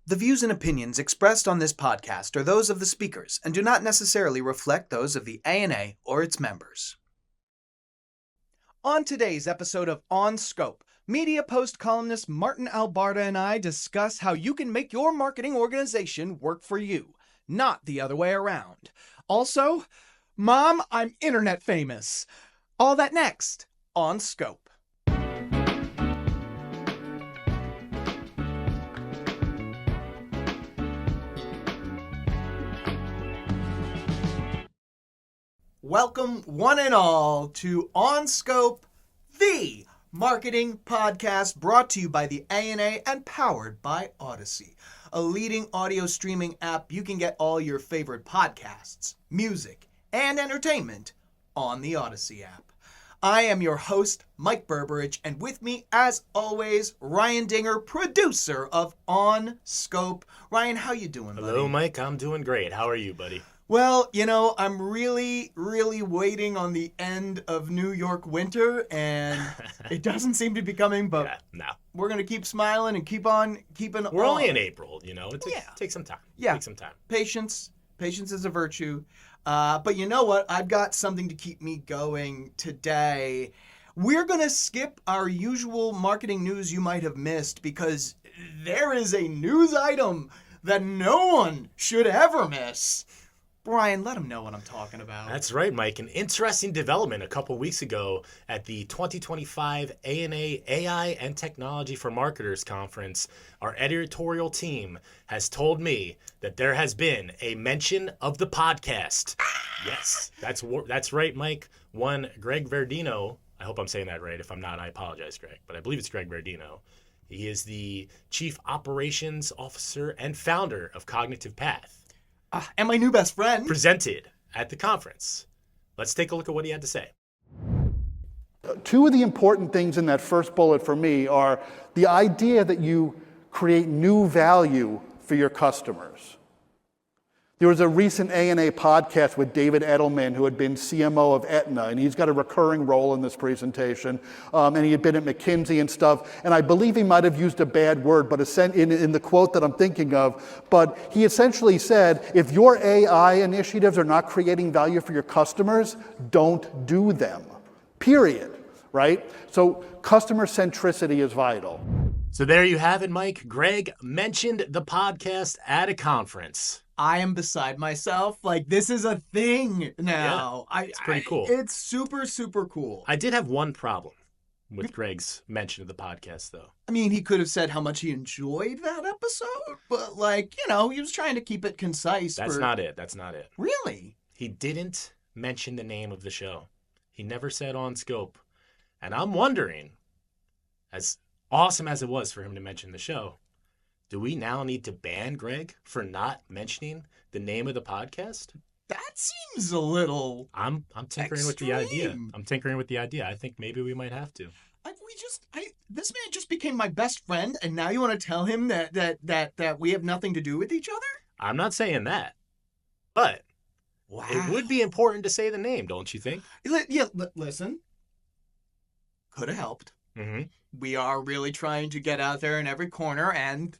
The views and opinions expressed on this podcast are those of the speakers and do not necessarily reflect those of the ANA or its members. On today's episode of On Scope, Media Post columnist Maarten Albarda and I discuss how you can make your marketing organization work for you, not the other way around. Also, Mom, I'm internet famous. All that next on Scope. Welcome, one and all, to On Scope, the marketing podcast brought to you by the ANA and powered by Odyssey, a leading audio streaming app. You can get all your favorite podcasts, music, and entertainment on the Odyssey app. I am your host, Mike Berberich, and with me, as always, Ryan Dinger, producer of On Scope. Ryan, how you doing, buddy? Hello, Mike. I'm doing great. How are you, buddy? Well, you know, I'm really waiting on the end of New York winter, and it doesn't seem to be coming, but we're going to keep smiling and keep on keeping on. We're only in April, you know. It takes some time. Yeah. Take some time. Patience is a virtue. But you know what? I've got something to keep me going today. We're going to skip our usual marketing news you might have missed because there is a news item that no one should ever miss. Brian, let them know what I'm talking about. That's right, Mike. An interesting development a couple weeks ago at the 2025 ANA AI and Technology for Marketers Conference. Our editorial team has told me that there has been a mention of the podcast. Yes, that's right, Mike. One Greg Verdino, I hope I'm saying that right. If I'm not, I apologize, Greg, but I believe it's Greg Verdino. He is the Chief Operations Officer and founder of Cognitive Path. And my new best friend. Presented at the conference. Let's take a look at what he had to say. Two of the important things in that first bullet for me are the idea that you create new value for your customers. There was a recent ANA podcast with David Edelman, who had been CMO of Aetna, and he's got a recurring role in this presentation. And he had been at McKinsey and stuff. And I believe he might have used a bad word, but in the quote that I'm thinking of. But he essentially said, if your AI initiatives are not creating value for your customers, don't do them. Period. Right? So customer centricity is vital. So there you have it, Mike. Greg mentioned the podcast at a conference. I am beside myself. Like, this is a thing now. Yeah, it's pretty cool. It's super cool. I did have one problem with Greg's mention of the podcast, though. I mean, he could have said how much he enjoyed that episode, but, like, you know, he was trying to keep it concise. That's not it. Really? He didn't mention the name of the show. He never said On Scope. And I'm wondering, as awesome as it was for him to mention the show, do we now need to ban Greg for not mentioning the name of the podcast? That seems a little I'm tinkering extreme. with the idea. I'm tinkering with the idea. I think maybe we might have to. This man just became my best friend, and now you want to tell him that we have nothing to do with each other? I'm not saying that, but it would be important to say the name, don't you think? Yeah, listen. Could have helped. Mm-hmm. We are really trying to get out there in every corner, and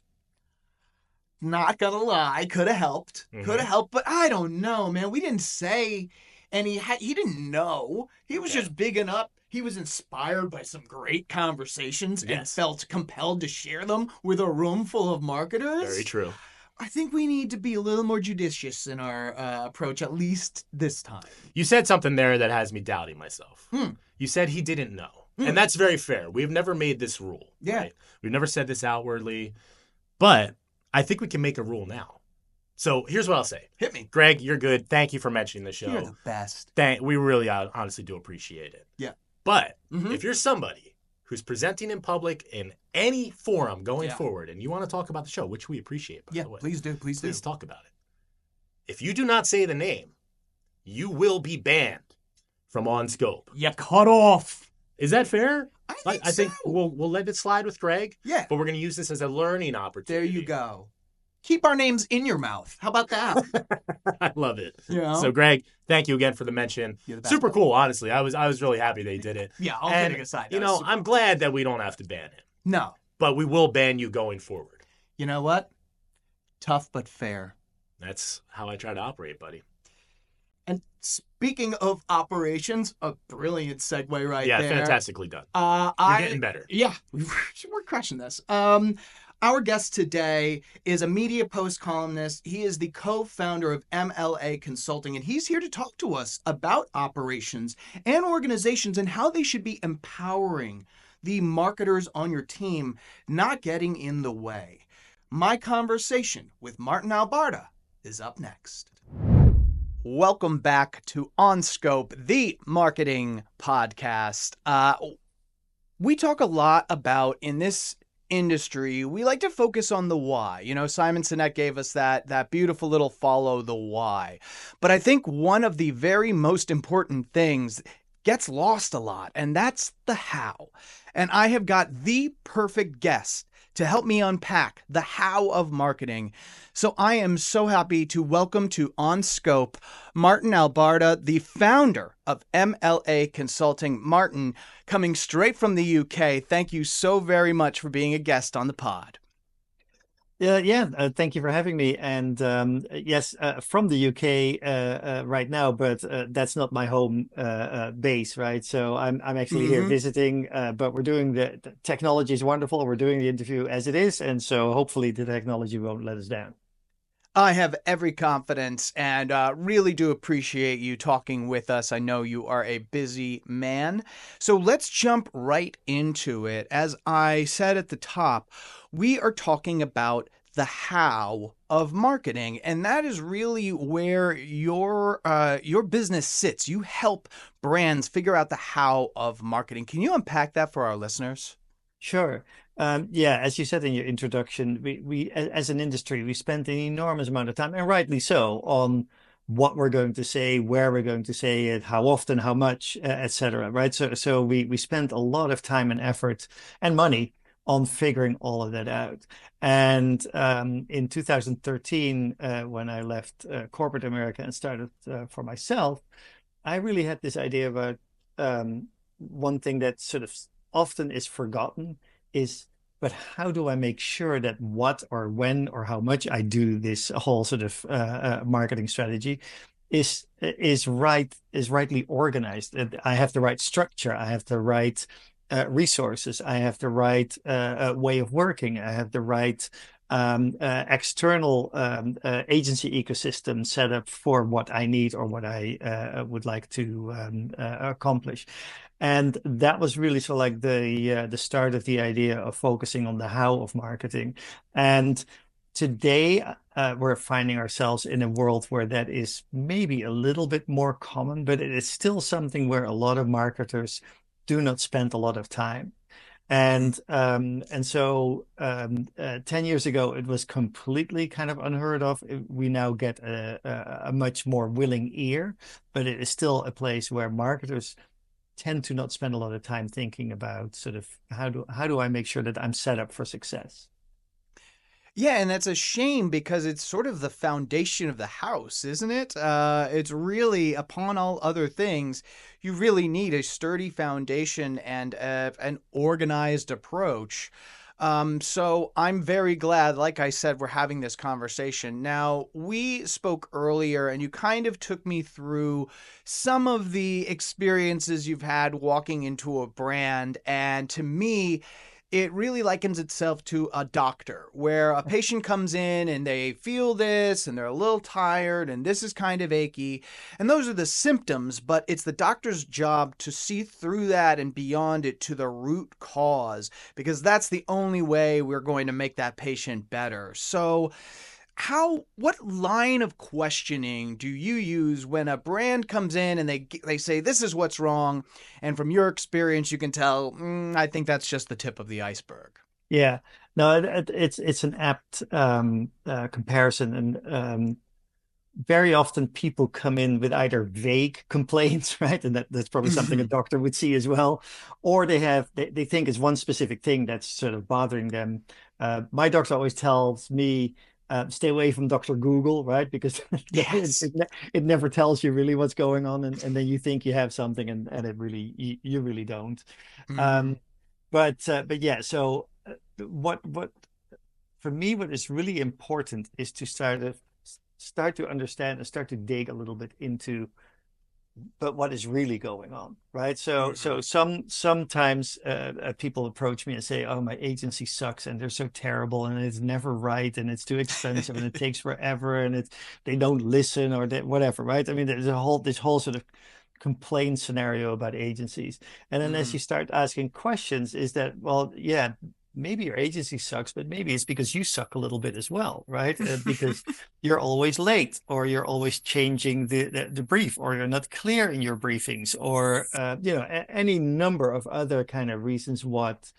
not gonna lie, could have helped. Mm-hmm. Could have helped, but I don't know, man. We didn't say, and he didn't know. He was just bigging up. He was inspired by some great conversations and felt compelled to share them with a room full of marketers. Very true. I think we need to be a little more judicious in our approach, at least this time. You said something there that has me doubting myself. You said he didn't know. And that's very fair. We've never made this rule. Yeah. Right? We've never said this outwardly. But I think we can make a rule now. So here's what I'll say. Hit me. Greg, you're good. Thank you for mentioning the show. You're the best. We really honestly do appreciate it. Yeah. But if you're somebody who's presenting in public in any forum going forward and you want to talk about the show, which we appreciate, by the way. Please do. Please talk about it. If you do not say the name, you will be banned from On Scope. You cut off. Is that fair? I think we'll let it slide with Greg. Yeah. But we're going to use this as a learning opportunity. There you go. Keep our names in your mouth. How about that? I love it. Yeah. So, Greg, thank you again for the mention. Super cool, honestly. I was really happy they did it. Yeah, all kidding aside. You know, I'm glad that we don't have to ban him. No. But we will ban you going forward. You know what? Tough but fair. That's how I try to operate, buddy. And speaking of operations, a brilliant segue right Yeah, there. fantastically done. You're I getting better. Yeah, we're crushing this. Our guest today is a media post columnist. He is the co-founder of MLA Consulting, and he's here to talk to us about operations and organizations and how they should be empowering the marketers on your team, not getting in the way. My conversation with Maarten Albarda is up next. Welcome back to OnScope, the marketing podcast. We talk a lot about in this industry, we like to focus on the why. You know, Simon Sinek gave us that beautiful little follow the why. But I think one of the very most important things gets lost a lot, and that's the how. And I have got the perfect guest to help me unpack the how of marketing. So I am so happy to welcome to OnScope Maarten Albarda, the founder of MLA Consulting. Maarten, coming straight from the UK, thank you so very much for being a guest on the pod. Thank you for having me. And yes, from the UK right now, but that's not my home base, right? So I'm actually here visiting, but we're doing the technology is wonderful. We're doing the interview as it is, and so hopefully the technology won't let us down. I have every confidence and really do appreciate you talking with us. I know you are a busy man. So let's jump right into it. As I said at the top, we are talking about the how of marketing, and that is really where your business sits. You help brands figure out the how of marketing. Can you unpack that for our listeners? Sure. As you said in your introduction, we as an industry, we spend an enormous amount of time, and rightly so, on what we're going to say, where we're going to say it, how often, how much, etc. Right? So we spend a lot of time and effort and money on figuring all of that out. And in 2013, when I left corporate America and started for myself, I really had this idea about one thing that sort of often is forgotten is, but how do I make sure that what or when or how much I do this whole sort of marketing strategy is rightly organized. That I have the right structure, I have the right resources, I have the right way of working, I have the right external agency ecosystem set up for what I need or what I would like to accomplish. And that was really sort of like the start of the idea of focusing on the how of marketing. And today, we're finding ourselves in a world where that is maybe a little bit more common, but it is still something where a lot of marketers do not spend a lot of time. And so 10 years ago, it was completely kind of unheard of. We now get a much more willing ear, but it is still a place where marketers tend to not spend a lot of time thinking about sort of how do I make sure that I'm set up for success. Yeah, and that's a shame because it's sort of the foundation of the house, isn't it? It's really, upon all other things, you really need a sturdy foundation and an organized approach. So I'm very glad, like I said, we're having this conversation. Now, we spoke earlier and you kind of took me through some of the experiences you've had walking into a brand. And to me, it really likens itself to a doctor where a patient comes in and they feel this and they're a little tired and this is kind of achy. And those are the symptoms, but it's the doctor's job to see through that and beyond it to the root cause, because that's the only way we're going to make that patient better. So what line of questioning do you use when a brand comes in and they say this is what's wrong, and from your experience you can tell I think that's just the tip of the iceberg? Yeah, no, it's an apt comparison, and very often people come in with either vague complaints, right? And that's probably something a doctor would see as well, or they think it's one specific thing that's sort of bothering them. My doctor always tells me, stay away from Dr. Google, right? Because Yes. it never tells you really what's going on, and then you think you have something, and it really you really don't. Mm-hmm. Um, but yeah, so what for me, what is really important is to start to understand and start to dig a little bit into but what is really going on, right? So sometimes people approach me and say, "Oh, my agency sucks, and they're so terrible, and it's never right, and it's too expensive, and it takes forever, and they don't listen or whatever," right? I mean, there's this whole sort of complaint scenario about agencies, and then as Mm-hmm. you start asking questions, is that, well, yeah, maybe your agency sucks, but maybe it's because you suck a little bit as well, right? Because you're always late, or you're always changing the brief, or you're not clear in your briefings, or any number of other kind of reasons what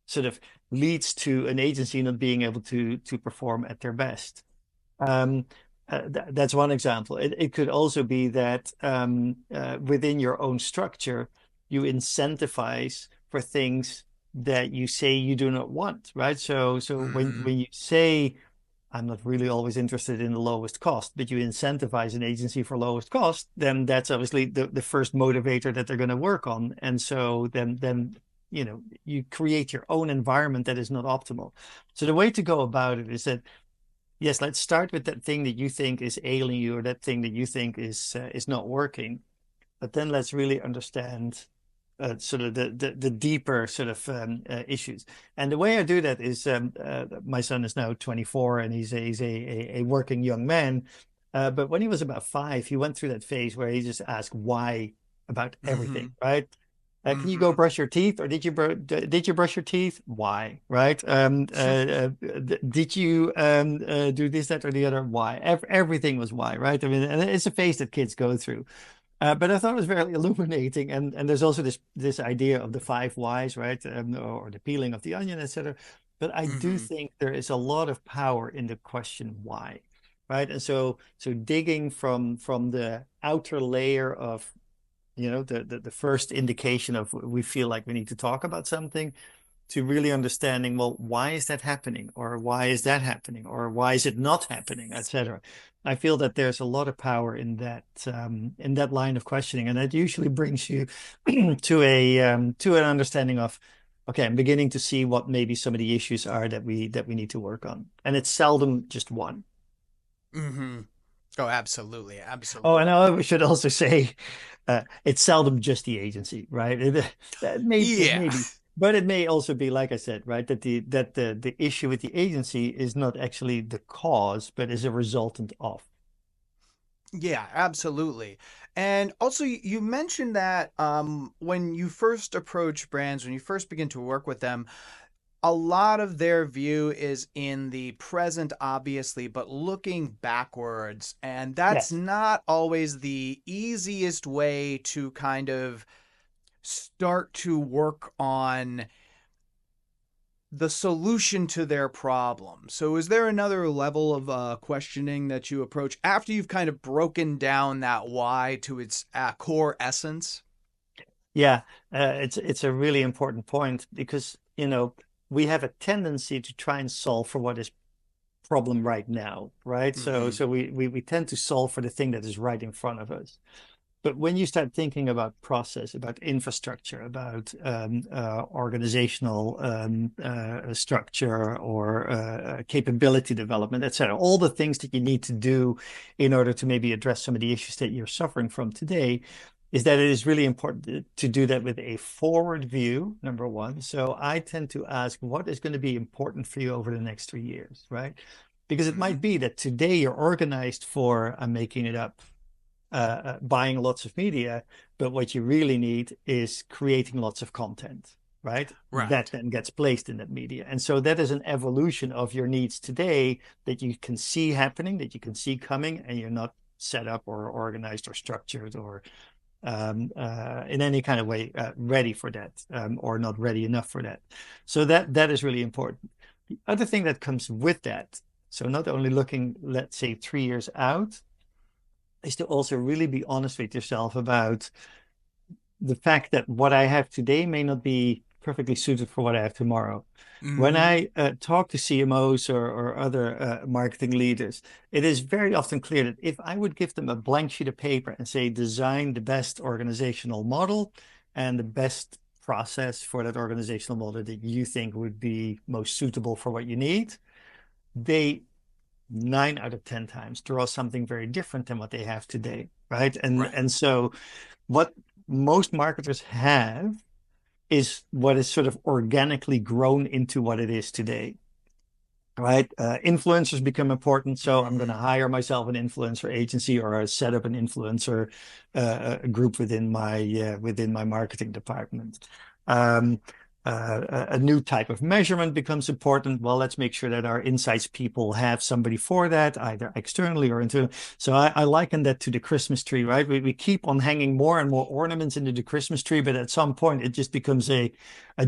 sort of leads to an agency not being able to perform at their best. Um, that's one example. It could also be that within your own structure, you incentivize for things that you say you do not want, right? So Mm-hmm. when you say, I'm not really always interested in the lowest cost, but you incentivize an agency for lowest cost, then that's obviously the first motivator that they're going to work on. And so then you create your own environment that is not optimal. So the way to go about it is that, yes, let's start with that thing that you think is ailing you, or that thing that you think is not working. But then let's really understand sort of the deeper sort of issues. And the way I do that is, my son is now 24, and he's a working young man. But when he was about 5, he went through that phase where he just asked why about everything, Mm-hmm. right? Can you go Mm-hmm. brush your teeth, or did you brush your teeth? Why, right? Did you do this, that, or the other? Why? Everything was why, right? I mean, and it's a phase that kids go through. But I thought it was very illuminating, and there's also this idea of the 5 whys, right? Or the peeling of the onion, etc. But I do Mm-hmm. think there is a lot of power in the question why, right? And so digging from the outer layer of the first indication of we feel like we need to talk about something, to really understanding, well, why is that happening, or why is that happening, or why is it not happening, etc. I feel that there's a lot of power in that line of questioning, and that usually brings you to an understanding of, okay, I'm beginning to see what maybe some of the issues are that we need to work on, and it's seldom just one. Mm-hmm. Oh, absolutely, Oh, and absolutely. I should also say, it's seldom just the agency, right? It Yeah. may be, but it may also be, like I said, right, that the issue with the agency is not actually the cause, but is a resultant of. Yeah, absolutely. And also, you mentioned that when you first approach brands, when you first begin to work with them, a lot of their view is in the present, obviously, but looking backwards. And that's Yes. not always the easiest way to kind of start to work on the solution to their problem. So, is there another level of questioning that you approach after you've kind of broken down that why to its core essence? Yeah, it's a really important point because we have a tendency to try and solve for what is problem right now, right? So Mm-hmm. so we tend to solve for the thing that is right in front of us. But when you start thinking about process, about infrastructure, about organizational structure, or capability development, etc., all the things that you need to do in order to maybe address some of the issues that you're suffering from today, is that it is really important to do that with a forward view, number one. So I tend to ask, what is going to be important for you over the next 3 years, right? Because it Mm-hmm. might be that today you're organized for, I'm making it up, buying lots of media, but what you really need is creating lots of content, right? That Right. then gets placed in that media. And so that is an evolution of your needs today that you can see happening, that you can see coming, and you're not set up or organized or structured or in any kind of way ready for that, or not ready enough for that. So that is really important. The other thing that comes with that, so not only looking, let's say, 3 years out, is to also really be honest with yourself about the fact that what I have today may not be perfectly suited for what I have tomorrow. When Mm-hmm. I talk to CMOs or other marketing leaders, it is very often clear that if I would give them a blank sheet of paper and say, design the best organizational model and the best process for that organizational model that you think would be most suitable for what you need, they 9 out of 10 times draw something very different than what they have today, right? Right. And so what most marketers have is what is sort of organically grown into what it is today, right? Influencers become important, so I'm going to Hmm. hire myself an influencer agency or set up an influencer group within my marketing department. Um, a new type of measurement becomes important. Well, let's make sure that our insights people have somebody for that, either externally or internally. So I liken that to the Christmas tree, right? We keep on hanging more and more ornaments into the Christmas tree, but at some point it just becomes a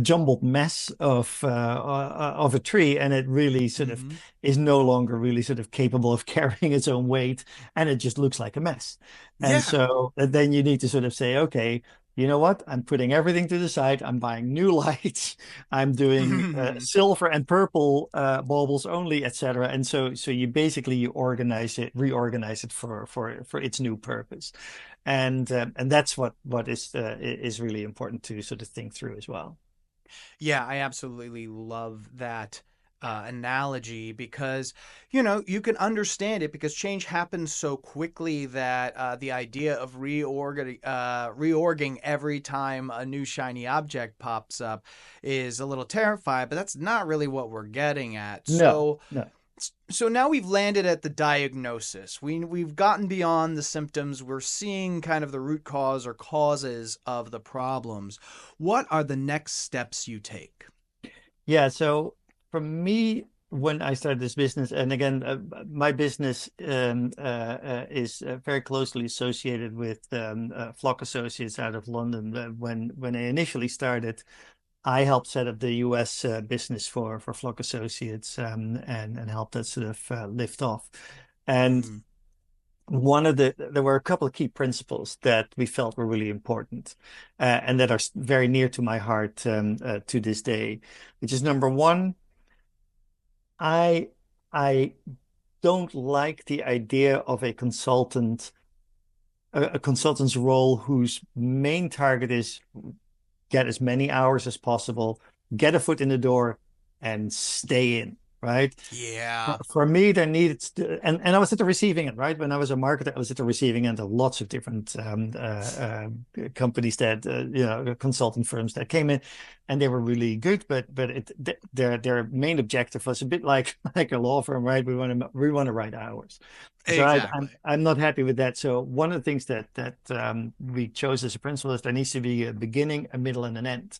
jumbled mess of a tree, and it really sort of Hmm. is no longer really sort of capable of carrying its own weight, and it just looks like a mess. And Yeah. so then you need to sort of say, okay, you know what? I'm putting everything to the side. I'm buying new lights. I'm doing silver and purple baubles only, etc. And so you organize it, reorganize it for its new purpose, and that's what is really important to sort of think through as well. Yeah, I absolutely love that analogy because, you can understand it because change happens so quickly that the idea of reorging every time a new shiny object pops up is a little terrifying, but that's not really what we're getting at. No, So, no. so now we've landed at the diagnosis. We've gotten beyond the symptoms. We're seeing kind of the root cause or causes of the problems. What are the next steps you take? Yeah, so for me, when I started this business, and again, my business is very closely associated with Flock Associates out of London. When I initially started, I helped set up the US business for Flock Associates, and helped that sort of lift off. And Mm, there were a couple of key principles that we felt were really important, and that are very near to my heart to this day, which is number one, I I don't like the idea of a consultant's role whose main target is get as many hours as possible, get a foot in the door, and stay in, right? yeah, For me, there needed to, and I was at the receiving end, right? When I was a marketer, I was at the receiving end of lots of different companies that, consulting firms that came in, and they were really good, but their main objective was a bit like like a law firm, right? We want to write hours. So exactly. I'm not happy with that. So one of the things that we chose as a principle is there needs to be a beginning, a middle, and an end.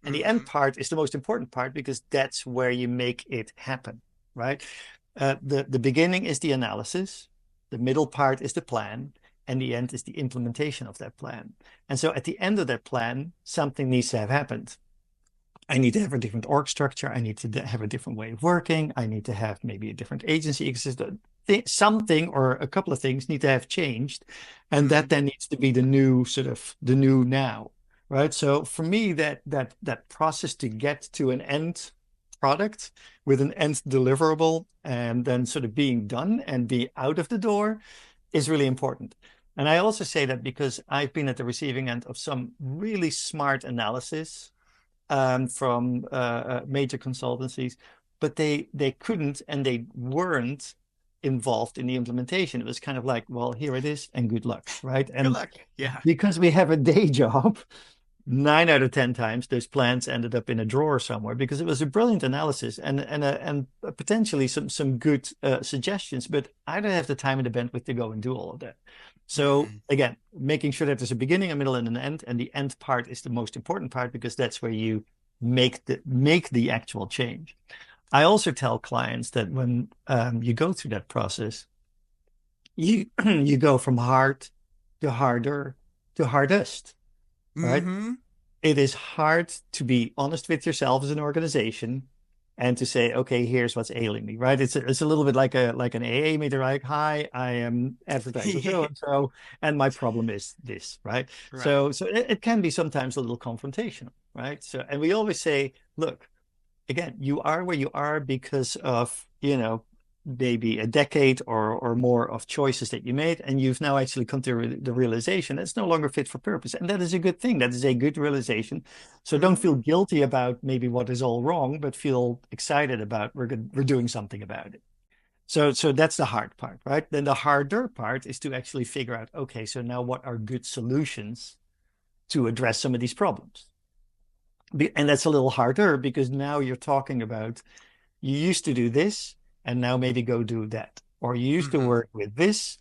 And the end Hmm. part is the most important part because that's where you make it happen, right? The beginning is the analysis, the middle part is the plan, and the end is the implementation of that plan. And so at the end of that plan, something needs to have happened. I need to have a different org structure. I need to have a different way of working. I need to have maybe a different agency exist. Something or a couple of things need to have changed, and that Hmm. then needs to be the new sort of the new now, right? So for me, that process to get to an end product with an end deliverable and then sort of being done and be out of the door is really important. And I also say that because I've been at the receiving end of some really smart analysis from major consultancies, but they couldn't and they weren't involved in the implementation. It was kind of like, well, here it is, and good luck, right? Good And luck. Yeah. because we have a day job, 9 out of 10 times those plans ended up in a drawer somewhere because it was a brilliant analysis and potentially some good suggestions, but I don't have the time and the bandwidth to go and do all of that. So Hmm. again, making sure that there's a beginning, a middle, and an end, and the end part is the most important part because that's where you make the actual change. I also tell clients that when you go through that process, you you go from hard to harder to hardest, right? Hmm. It is hard to be honest with yourself as an organization and to say, okay, here's what's ailing me, right? It's a little bit like an AA meeting, like, hi, I am advertiser so and so, and my problem is this, right? Right. So it can be sometimes a little confrontational, right? So and we always say, look, again, you are where you are because of, maybe a decade or more of choices that you made, and you've now actually come to the realization that's no longer fit for purpose. And that is a good thing. That is a good realization. So don't feel guilty about maybe what is all wrong, but feel excited about we're doing something about it. So that's the hard part, right? Then the harder part is to actually figure out, okay, so now what are good solutions to address some of these problems? And that's a little harder because now you're talking about you used to do this and now maybe go do that. Or you used to work with this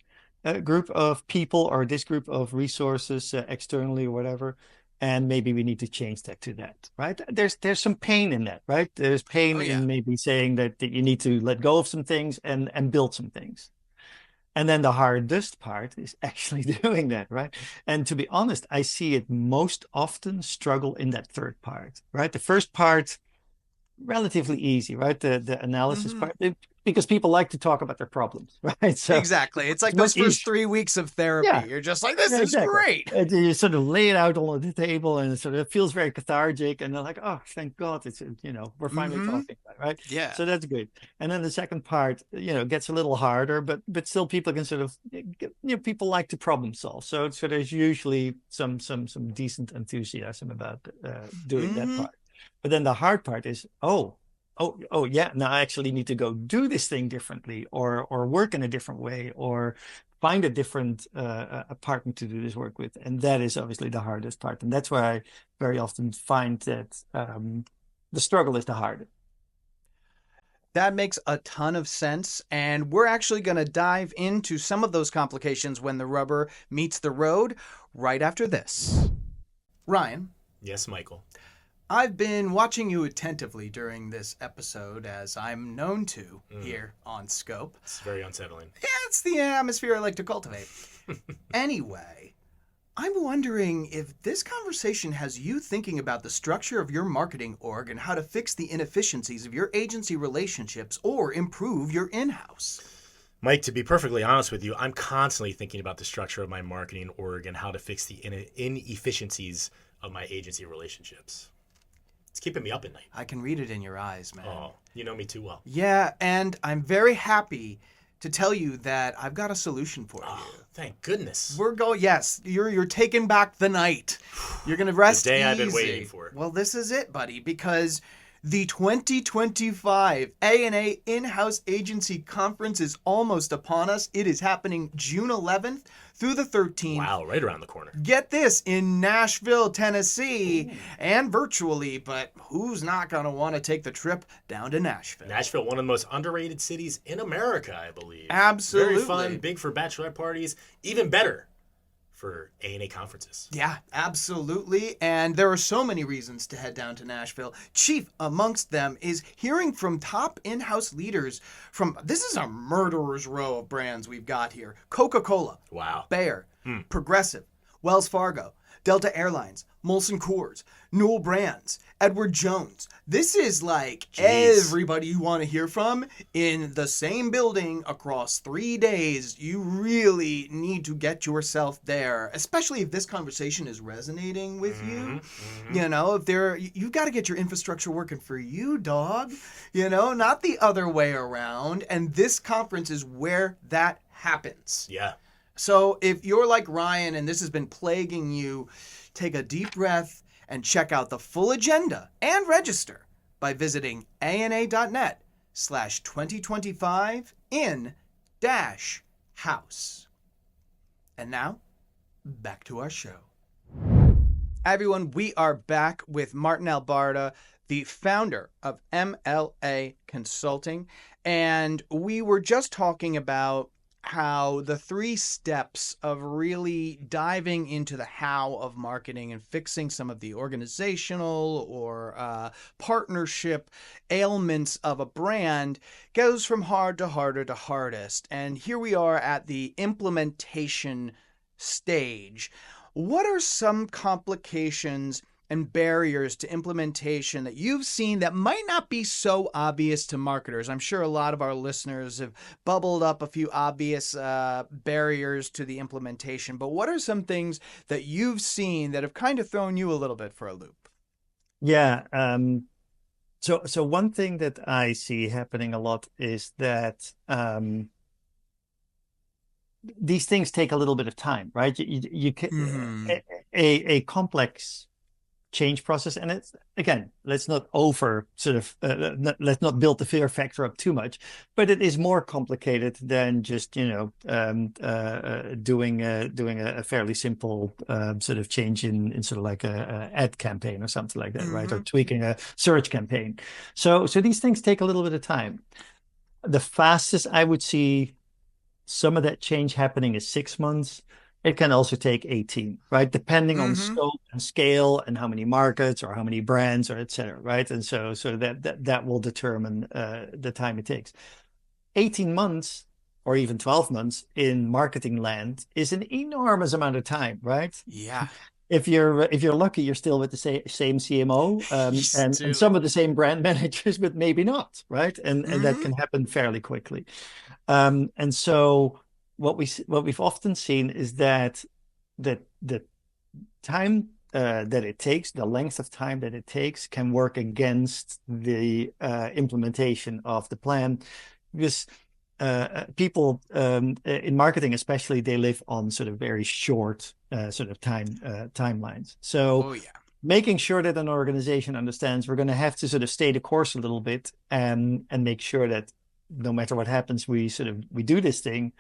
group of people or this group of resources externally or whatever. And maybe we need to change that to that, right? There's some pain in that, right? There's pain in maybe saying that you need to let go of some things and build some things. And then the hardest part is actually doing that, right? And to be honest, I see it most often struggle in that third part, right? The first part, relatively easy, right? The analysis part, because people like to talk about their problems, right? So Exactly. It's like it's those much first easier. 3 weeks of therapy. Yeah, You're just like, this yeah, is exactly. great. And you sort of lay it out on the table, and it feels very cathartic. And they're like, "Oh, thank God, it's we're finally talking about it, right?" Yeah. So that's good. And then the second part, gets a little harder, but still, people can sort of, people like to problem solve. So there's usually some decent enthusiasm about doing that part. But then the hard part is, oh yeah, now I actually need to go do this thing differently, or work in a different way, or find a different partner to do this work with. And that is obviously the hardest part. And that's where I very often find that the struggle is the hardest. That makes a ton of sense. And we're actually going to dive into some of those complications when the rubber meets the road right after this. Ryan. Yes, Michael. I've been watching you attentively during this episode, as I'm known to here on Scope. It's very unsettling. Yeah, it's the atmosphere I like to cultivate. Anyway, I'm wondering if this conversation has you thinking about the structure of your marketing org and how to fix the inefficiencies of your agency relationships or improve your in-house. Mike, to be perfectly honest with you, I'm constantly thinking about the structure of my marketing org and how to fix the inefficiencies of my agency relationships. It's keeping me up at night. I can read it in your eyes, man. Oh, you know me too well. Yeah, and I'm very happy to tell you that I've got a solution for you. Thank goodness. We're going. Yes, you're taking back the night. You're gonna rest The day easy. I've been waiting for. Well, this is it, buddy, because the 2025 A&A In-House Agency Conference is almost upon us. It is happening June 11th through the 13th. Wow, right around the corner. Get this, in Nashville, Tennessee, and virtually, but who's not going to want to take the trip down to Nashville? Nashville, one of the most underrated cities in America, I believe. Absolutely. Very fun, big for bachelorette parties, even better for A&A conferences. Yeah, absolutely. And there are so many reasons to head down to Nashville. Chief amongst them is hearing from top in-house leaders from, this is a murderer's row of brands we've got here. Coca-Cola. Wow. Bayer. Progressive. Wells Fargo. Delta Airlines. Molson Coors. Newell Brands. Edward Jones. This is like everybody you want to hear from in the same building across 3 days. You really need to get yourself there, especially if this conversation is resonating with you. You know, if you've got to get your infrastructure working for you, dog. You know, not the other way around. And this conference is where that happens. Yeah. So if you're like Ryan and this has been plaguing you, take a deep breath and check out the full agenda and register by visiting ana.net/2025 in-house. And now, back to our show. Everyone, we are back with Maarten Albarda, the founder of MLA Consulting. And we were just talking about how the 3 steps of really diving into the how of marketing and fixing some of the organizational or partnership ailments of a brand goes from hard to harder to hardest. And here we are at the implementation stage. What are some complications and barriers to implementation that you've seen that might not be so obvious to marketers? I'm sure a lot of our listeners have bubbled up a few obvious barriers to the implementation, but what are some things that you've seen that have kind of thrown you a little bit for a loop? Yeah, So one thing that I see happening a lot is that these things take a little bit of time, right? You can, Mm-hmm. a complex change process, and it's again, let's not over sort of let's not build the fear factor up too much, but it is more complicated than just doing a fairly simple sort of change in sort of like a ad campaign or something like that, right? Or Mm-hmm. tweaking a search campaign. So these things take a little bit of time. The fastest I would see some of that change happening is 6 months. It can also take 18, right? Depending on Mm-hmm. scope and scale and how many markets or how many brands or et cetera, right? And so that will determine the time it takes. 18 months or even 12 months in marketing land is an enormous amount of time, right? Yeah. If you're lucky, you're still with the same CMO and Still. some of the same brand managers, but maybe not, right? And that Mm-hmm. can happen fairly quickly. And so what we've often seen is that the time that it takes, the length of time that it takes, can work against the implementation of the plan, because people in marketing, especially, they live on sort of very short sort of timelines. So Oh yeah. making sure that an organization understands we're going to have to sort of stay the course a little bit and make sure that no matter what happens, we do this thing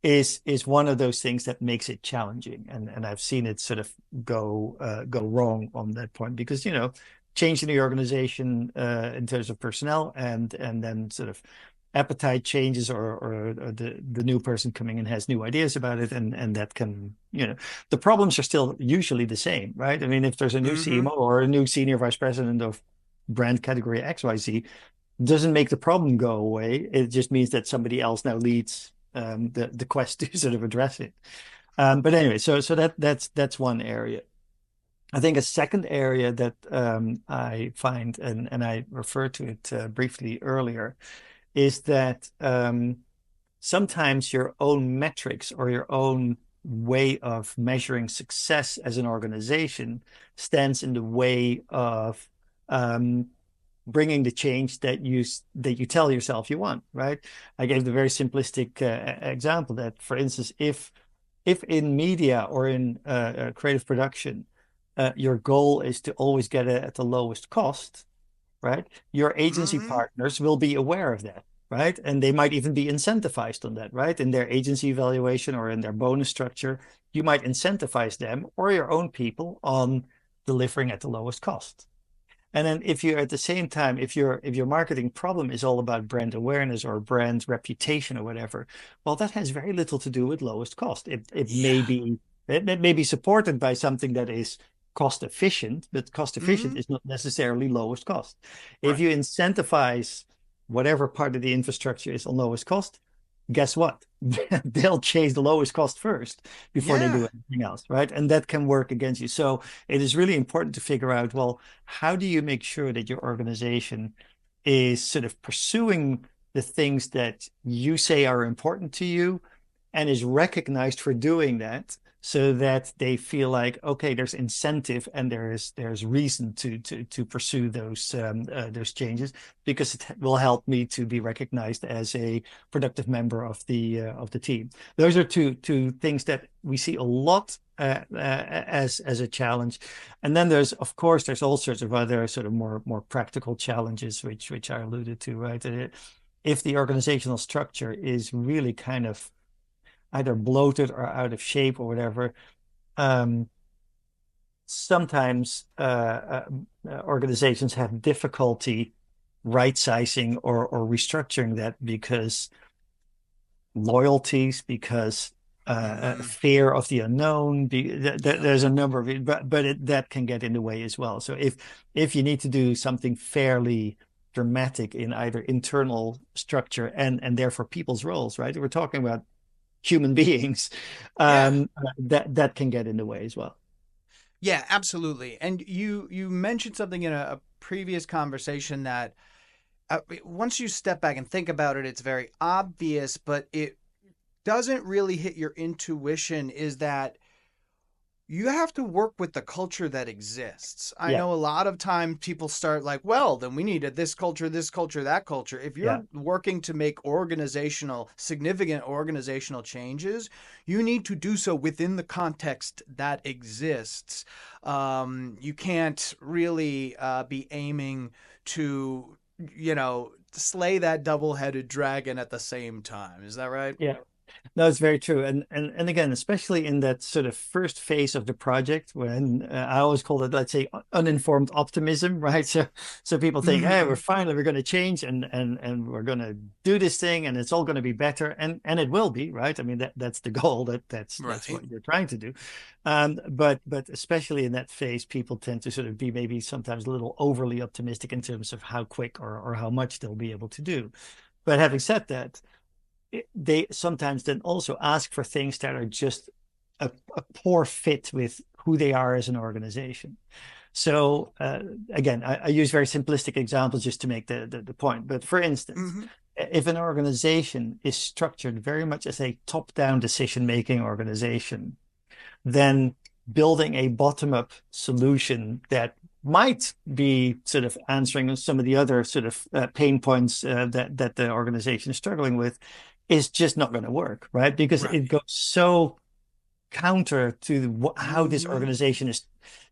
is one of those things that makes it challenging. And I've seen it sort of go wrong on that point because changing the organization in terms of personnel and then sort of appetite changes or the new person coming in has new ideas about it and that can the problems are still usually the same, right? I mean, if there's a new Mm-hmm. CMO or a new senior vice president of brand category XYZ, doesn't make the problem go away. It just means that somebody else now leads the quest to sort of address it. But anyway, so that's one area. I think a second area that I find, and I referred to it briefly earlier, is that sometimes your own metrics or your own way of measuring success as an organization stands in the way of um, bringing the change that you tell yourself you want, right? I gave the very simplistic example that, for instance, if in media or in creative production, your goal is to always get it at the lowest cost, right? Your agency Mm-hmm. partners will be aware of that, right? And they might even be incentivized on that, right? In their agency evaluation or in their bonus structure, you might incentivize them or your own people on delivering at the lowest cost. And then if you're at the same time, if your marketing problem is all about brand awareness or brand reputation or whatever, well, that has very little to do with lowest cost. Yeah. It may be supported by something that is cost efficient, but cost efficient Mm-hmm. is not necessarily lowest cost. If Right. you incentivize whatever part of the infrastructure is on lowest cost, guess what? They'll chase the lowest cost first before they Yeah. do anything else, right? And that can work against you. So it is really important to figure out, well, how do you make sure that your organization is sort of pursuing the things that you say are important to you and is recognized for doing that so that they feel like, okay, there's incentive and there's reason to pursue those changes because it will help me to be recognized as a productive member of the team. Those are two things that we see a lot as a challenge. And then there's all sorts of other sort of more practical challenges, which I alluded to, right? If the organizational structure is really kind of either bloated or out of shape or whatever, um, sometimes organizations have difficulty right sizing or restructuring that because loyalties, because Mm-hmm. fear of the unknown. Yep. There's a number of it, but that can get in the way as well. So if you need to do something fairly dramatic in either internal structure and therefore people's roles, right? We're talking about human beings, Yeah. that can get in the way as well. Yeah, absolutely. And you mentioned something in a previous conversation that once you step back and think about it, it's very obvious, but it doesn't really hit your intuition is that you have to work with the culture that exists. I Yeah, know a lot of times people start like, well, then we need this culture, that culture. If yeah. you're working to make significant organizational changes, you need to do so within the context that exists. You can't really be aiming to, slay that double-headed dragon at the same time. Is that right? Yeah. No, it's very true. And again, especially in that sort of first phase of the project when I always call it, let's say, uninformed optimism, right? So people think, hey, Mm-hmm. we're going to change and we're going to do this thing and it's all going to be better. And it will be, right? I mean, that's the goal. That's Right. what you're trying to do. But especially in that phase, people tend to sort of be maybe sometimes a little overly optimistic in terms of how quick or how much they'll be able to do. But having said that, they sometimes then also ask for things that are just a poor fit with who they are as an organization. So again, I use very simplistic examples just to make the point. But for instance, Mm-hmm. if an organization is structured very much as a top-down decision-making organization, then building a bottom-up solution that might be sort of answering some of the other sort of pain points that the organization is struggling with is just not going to work, right? Because Right. it goes so counter to how this Mm-hmm. organization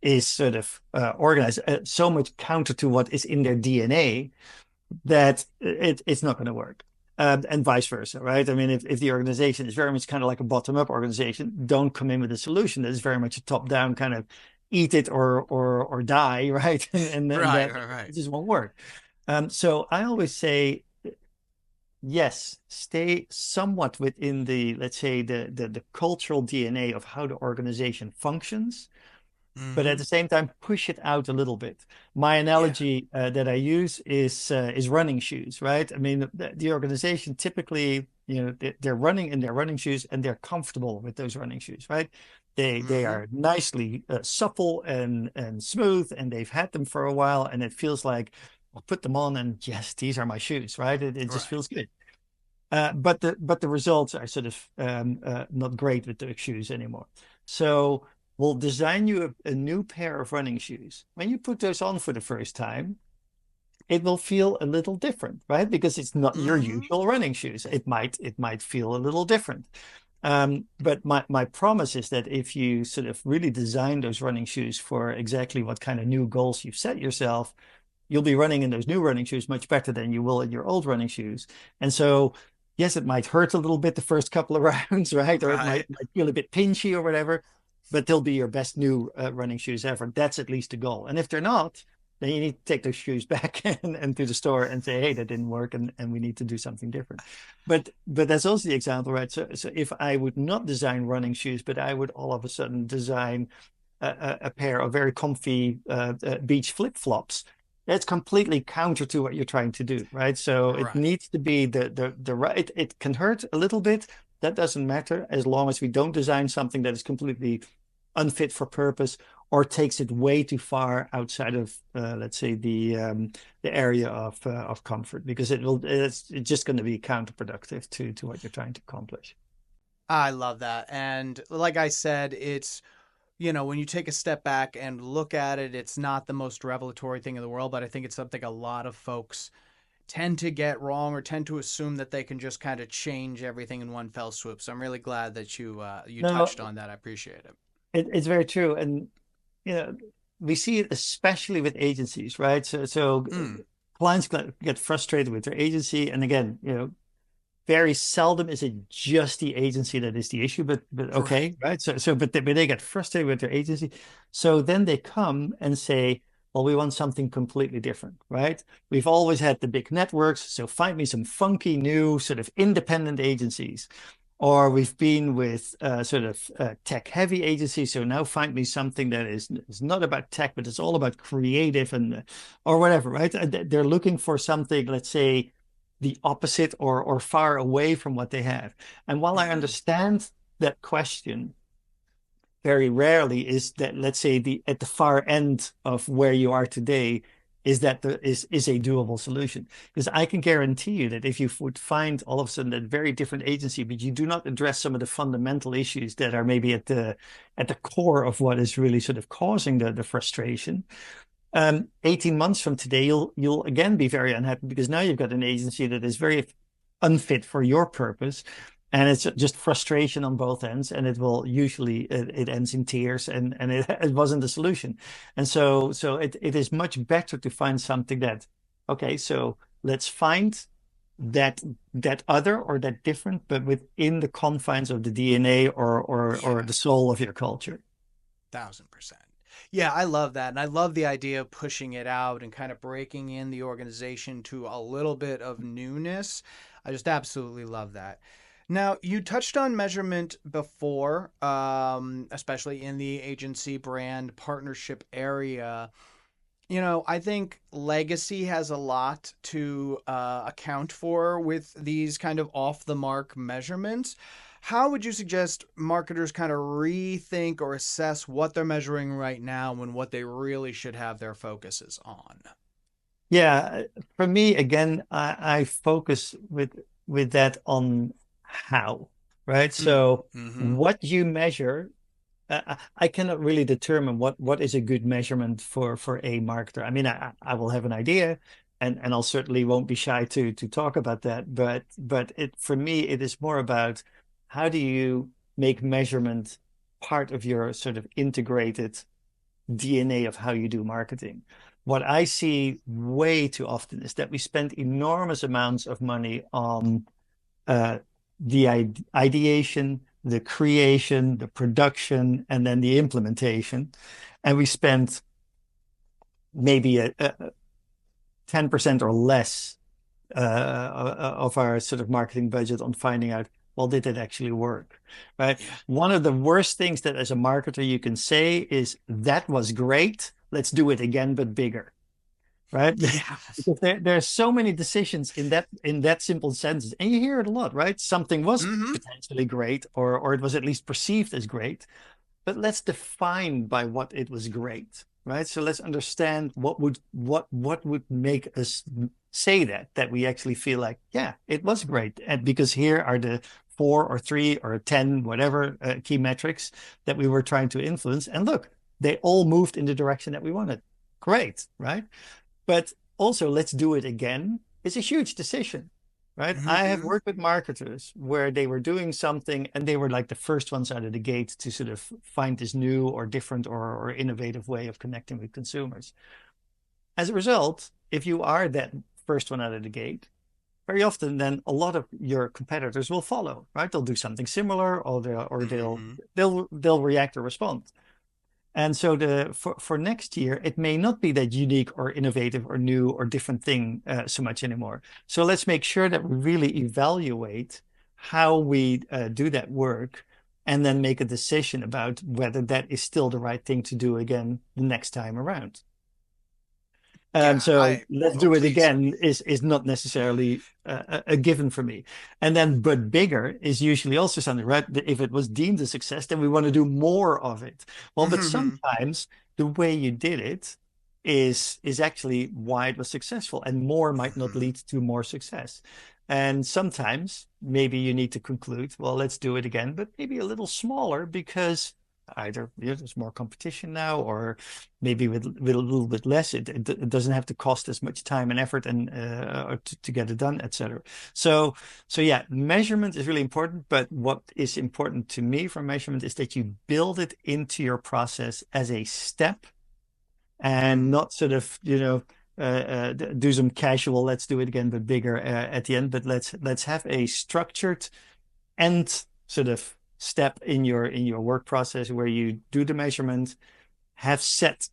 is sort of organized, so much counter to what is in their DNA that it's not going to work. And vice versa, right? I mean, if the organization is very much kind of like a bottom-up organization, don't come in with a solution that is very much a top-down kind of eat it or die, right? And then Right, that right, right. it just won't work. So I always say, yes, stay somewhat within the, let's say, the cultural DNA of how the organization functions, but at Mm-hmm. the same time push it out a little bit. My Yeah. analogy that I use is running shoes, right? I mean, the organization typically, they're running in their running shoes and they're comfortable with those running shoes, right? They Mm-hmm. are nicely supple and smooth, and they've had them for a while, and it feels like I'll put them on, and yes, these are my shoes, right? It just Right. feels good. But the results are sort of not great with those shoes anymore. So we'll design you a new pair of running shoes. When you put those on for the first time, it will feel a little different, right? Because it's not your Mm-hmm. usual running shoes. It might feel a little different. But my promise is that if you sort of really design those running shoes for exactly what kind of new goals you've set yourself, you'll be running in those new running shoes much better than you will in your old running shoes. And so, yes, it might hurt a little bit the first couple of rounds, right? Or it Right. might feel a bit pinchy or whatever, but they'll be your best new running shoes ever. That's at least the goal. And if they're not, then you need to take those shoes back and to the store and say, hey, that didn't work, and we need to do something different. But that's also the example, right? So if I would not design running shoes, but I would all of a sudden design a pair of very comfy beach flip-flops, that's completely counter to what you're trying to do, right? So it Right. needs to be the right. It can hurt a little bit. That doesn't matter as long as we don't design something that is completely unfit for purpose or takes it way too far outside of, let's say, the area of comfort, because it's just going to be counterproductive to what you're trying to accomplish. I love that. And like I said, when you take a step back and look at it, it's not the most revelatory thing in the world, but I think it's something a lot of folks tend to get wrong or tend to assume that they can just kind of change everything in one fell swoop. So I'm really glad that you No, touched on that. I appreciate it. it's very true, and you know, we see it especially with agencies, right? So Mm, clients get frustrated with their agency, and again, very seldom is it just the agency that is the issue, but right. okay, right? But they get frustrated with their agency, so then they come and say, well, we want something completely different, right? We've always had the big networks, so find me some funky new sort of independent agencies. Or we've been with sort of tech heavy agencies, so now find me something that is not about tech, but it's all about creative and or whatever, right? They're looking for something, let's say, the opposite or far away from what they have. And while I Mm-hmm. understand that question, very rarely is that, let's say, the at the far end of where you are today is a doable solution. Because I can guarantee you that if you would find all of a sudden a very different agency, but you do not address some of the fundamental issues that are maybe at the core of what is really sort of causing the frustration, 18 months from today, you'll again be very unhappy because now you've got an agency that is very unfit for your purpose. And it's just frustration on both ends, and it will usually it ends in tears, and it wasn't a solution. And so it is much better to find something that, okay, so let's find that other or that different, but within the confines of the DNA or the soul of your culture. 1,000%. Yeah, I love that. And I love the idea of pushing it out and kind of breaking in the organization to a little bit of newness. I just absolutely love that. Now, you touched on measurement before, especially in the agency brand partnership area. I think legacy has a lot to account for with these kind of off the mark measurements. How would you suggest marketers kind of rethink or assess what they're measuring right now and what they really should have their focuses on? Yeah, for me, again, I focus with that on how, right? So Mm-hmm. what you measure, I cannot really determine what is a good measurement for a marketer. I mean, I will have an idea, and I'll certainly won't be shy to talk about that. But it for me, it is more about how do you make measurement part of your sort of integrated DNA of how you do marketing. What I see way too often is that we spend enormous amounts of money on uh, the ideation, the creation, the production, and then the implementation. And we spend maybe a 10% or less of our sort of marketing budget on finding out, well, did it actually work? Right? Yeah. One of the worst things that as a marketer you can say is, that was great. Let's do it again, but bigger. Right? Yes. Because there are so many decisions in that simple sentence, and you hear it a lot, right? Something was Mm-hmm. potentially great, or it was at least perceived as great, but let's define by what it was great, right? So let's understand what would make us say that we actually feel like, yeah, it was great, and because here are the four or three or 10 whatever key metrics that we were trying to influence, and look, they all moved in the direction that we wanted. Great, right? But also, let's do it again is a huge decision, right? I have Mm-hmm. worked with marketers where they were doing something and they were like the first ones out of the gate to sort of find this new or different or innovative way of connecting with consumers. As a result, if you are that first one out of the gate, very often then a lot of your competitors will follow, right? They'll do something similar, or they'll Mm-hmm. they'll react or respond. And so for next year, it may not be that unique or innovative or new or different thing so much anymore. So let's make sure that we really evaluate how we do that work, and then make a decision about whether that is still the right thing to do again the next time around. Yeah, So I let's oh do it please. again is not necessarily a given for me. And then, but bigger is usually also something, right? If it was deemed a success, then we want to do more of it. Well, but Mm-hmm. sometimes the way you did it is actually why it was successful, and more might not Mm-hmm. lead to more success. And sometimes maybe you need to conclude, well, let's do it again, but maybe a little smaller because either there's more competition now, or maybe with a little bit less, it doesn't have to cost as much time and effort and to get it done, etc. So yeah, measurement is really important, but what is important to me from measurement is that you build it into your process as a step, and Mm. not sort of do some casual let's do it again but bigger at the end, but let's have a structured end sort of step in your work process where you do the measurement, have set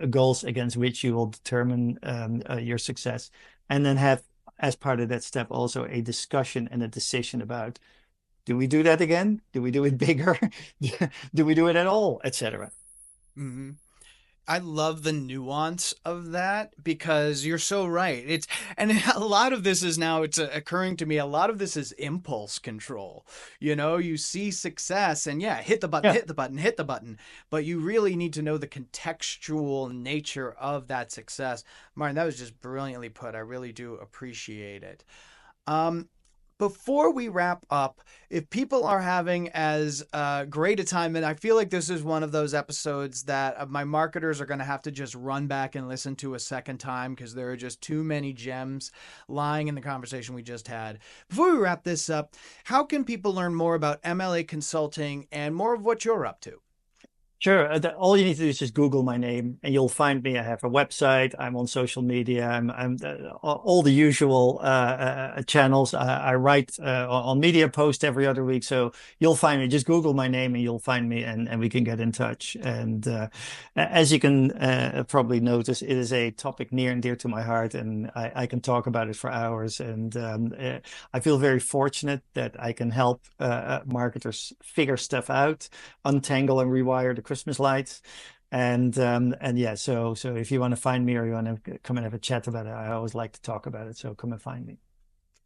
goals against which you will determine your success, and then have, as part of that step, also a discussion and a decision about, do we do that again? Do we do it bigger? Do we do it at all, etc.? Mm-hmm. I love the nuance of that because you're so right. And a lot of this is now it's occurring to me. A lot of this is impulse control. You see success and yeah, hit the button, Yeah. hit the button, hit the button, but you really need to know the contextual nature of that success. Martin, that was just brilliantly put. I really do appreciate it. Um, Before we wrap up, if people are having as great a time, and I feel like this is one of those episodes that my marketers are going to have to just run back and listen to a second time because there are just too many gems lying in the conversation we just had. Before we wrap this up, how can people learn more about MLA Consulting and more of what you're up to? Sure. All you need to do is just Google my name and you'll find me. I have a website. I'm on social media. I'm all the usual channels. I write on media post every other week. So you'll find me. Just Google my name and you'll find me and we can get in touch. And as you can probably notice, it is a topic near and dear to my heart and I can talk about it for hours. And I feel very fortunate that I can help marketers figure stuff out, untangle and rewire the Christmas lights. And yeah, so if you want to find me or you want to come and have a chat about it, I always like to talk about it. So come and find me.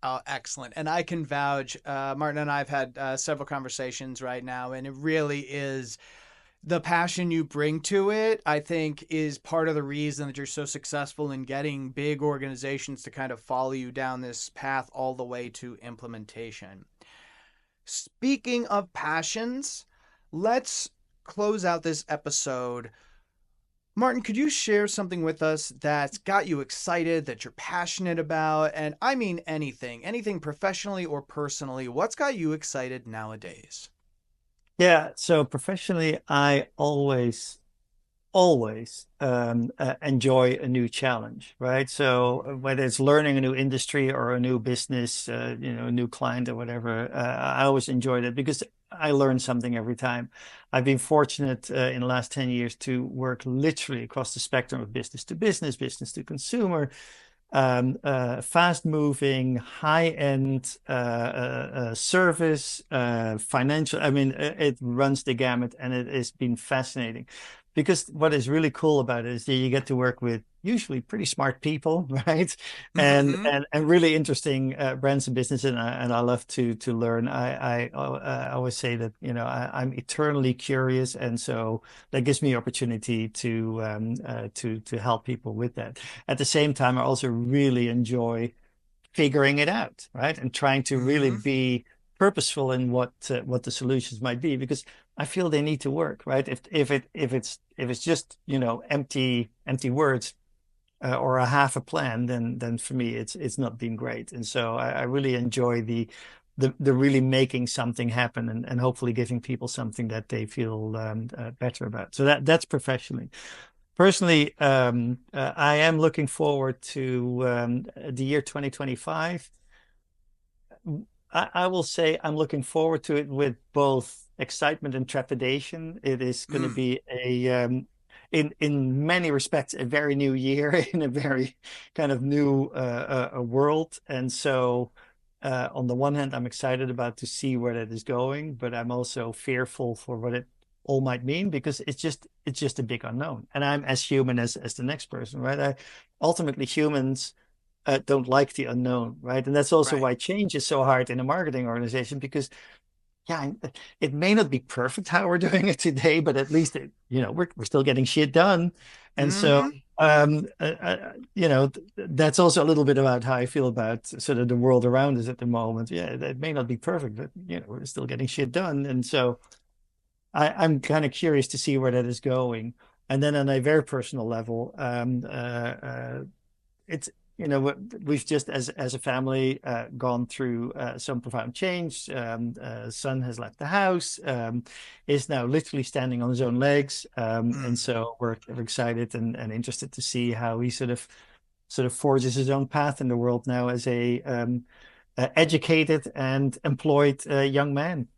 Oh, excellent. And I can vouch, Martin and I have had several conversations right now, and it really is the passion you bring to it, I think, is part of the reason that you're so successful in getting big organizations to kind of follow you down this path all the way to implementation. Speaking of passions, let's close out this episode. Martin, could you share something with us that's got you excited, that you're passionate about? And I mean anything professionally or personally. What's got you excited nowadays? Yeah, so professionally, I always enjoy a new challenge, right? So whether it's learning a new industry or a new business, a new client or whatever, I always enjoy that because I learn something every time. I've been fortunate in the last 10 years to work literally across the spectrum of business to business, business to consumer, fast moving, high end service, financial. I mean, it runs the gamut and it has been fascinating because what is really cool about it is that you get to work with usually pretty smart people, right? And Mm-hmm. and really interesting brands and businesses, and I love to learn. I always say that I'm eternally curious, and so that gives me opportunity to help people with that. At the same time, I also really enjoy figuring it out, right? And trying to really Mm-hmm. be purposeful in what the solutions might be because I feel they need to work, right? If it's just empty words or a half a plan, then for me it's not been great. And so I really enjoy the really making something happen and hopefully giving people something that they feel better about. So that's professionally. Personally, I am looking forward to the year 2025. I will say I'm looking forward to it with both excitement and trepidation. It is going to Mm. be in many respects, a very new year in a very kind of new world. And so, on the one hand, I'm excited about to see where that is going, but I'm also fearful for what it all might mean because it's just a big unknown. And I'm as human as the next person, right? Ultimately, humans don't like the unknown, right? And that's also Right. why change is so hard in a marketing organization because, yeah, it may not be perfect how we're doing it today, but at least we're still getting shit done, and so Mm-hmm. that's also a little bit about how I feel about sort of the world around us at the moment. Yeah, it may not be perfect, but we're still getting shit done, and so I'm kind of curious to see where that is going. And then on a very personal level, it's we've just as a family gone through some profound change. Son has left the house, is now literally standing on his own legs, and Mm. so we're excited and interested to see how he sort of forges his own path in the world now as a educated and employed young man.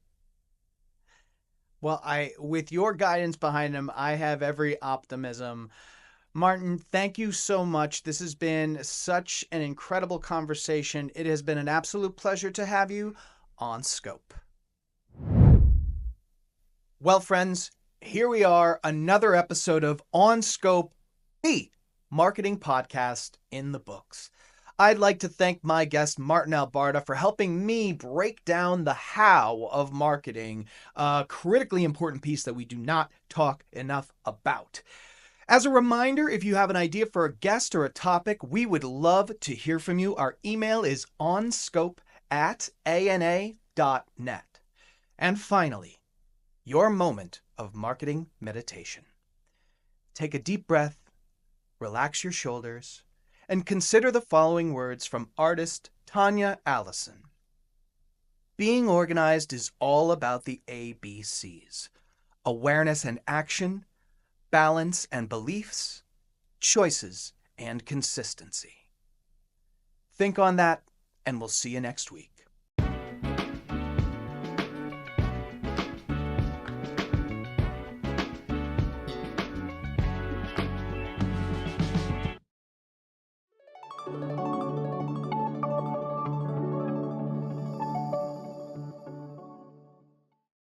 Well, with your guidance behind him, I have every optimism. Martin, thank you so much. This has been such an incredible conversation. It has been an absolute pleasure to have you on Scope. Well, friends, here we are, another episode of On Scope, the marketing podcast in the books. I'd like to thank my guest, Maarten Albarda, for helping me break down the how of marketing, a critically important piece that we do not talk enough about. As a reminder, if you have an idea for a guest or a topic, we would love to hear from you. Our email is onscope@ana.net. And finally, your moment of marketing meditation. Take a deep breath, relax your shoulders, and consider the following words from artist Tanya Allison. Being organized is all about the ABCs: awareness and action, balance and beliefs, choices and consistency. Think on that, and we'll see you next week.